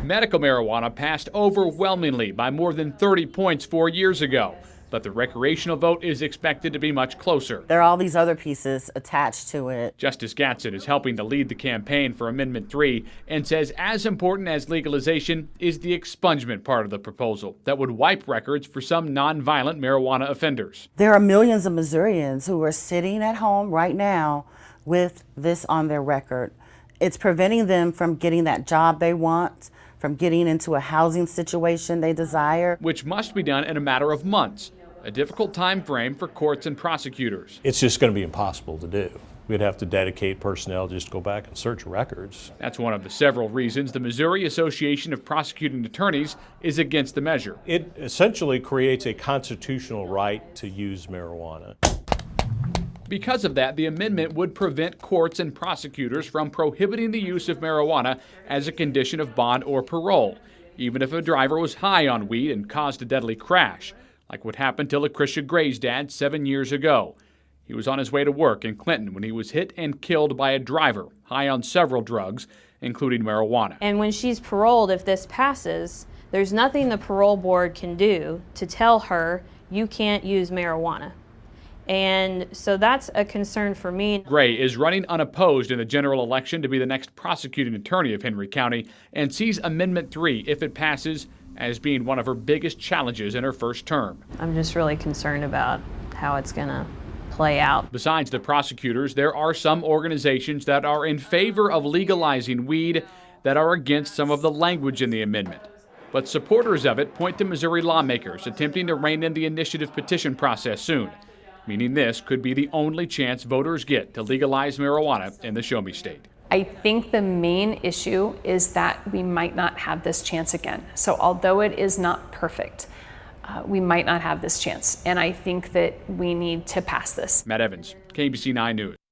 Medical marijuana passed overwhelmingly by more than 30 points 4 years ago, but the recreational vote is expected to be much closer. There are all these other pieces attached to it. Justice Gatson is helping to lead the campaign for Amendment 3 and says as important as legalization is the expungement part of the proposal that would wipe records for some nonviolent marijuana offenders. There are millions of Missourians who are sitting at home right now with this on their record. It's preventing them from getting that job they want, from getting into a housing situation they desire. Which must be done in a matter of months, a difficult time frame for courts and prosecutors. It's just going to be impossible to do. We'd have to dedicate personnel just to go back and search records. That's one of the several reasons the Missouri Association of Prosecuting Attorneys is against the measure. It essentially creates a constitutional right to use marijuana. Because of that, the amendment would prevent courts and prosecutors from prohibiting the use of marijuana as a condition of bond or parole, even if a driver was high on weed and caused a deadly crash, like what happened to LaCrisha Gray's dad 7 years ago. He was on his way to work in Clinton when he was hit and killed by a driver high on several drugs, including marijuana. And when she's paroled, if this passes, there's nothing the parole board can do to tell her you can't use marijuana. And so that's a concern for me. Gray is running unopposed in the general election to be the next prosecuting attorney of Henry County and sees Amendment 3, if it passes, as being one of her biggest challenges in her first term. I'm just really concerned about how it's going to play out. Besides the prosecutors, there are some organizations that are in favor of legalizing weed that are against some of the language in the amendment. But supporters of it point to Missouri lawmakers attempting to rein in the initiative petition process soon, meaning this could be the only chance voters get to legalize marijuana in the Show Me State. I think the main issue is that we might not have this chance again. So although it is not perfect, we might not have this chance. And I think that we need to pass this. Matt Evans, KBC 9 News.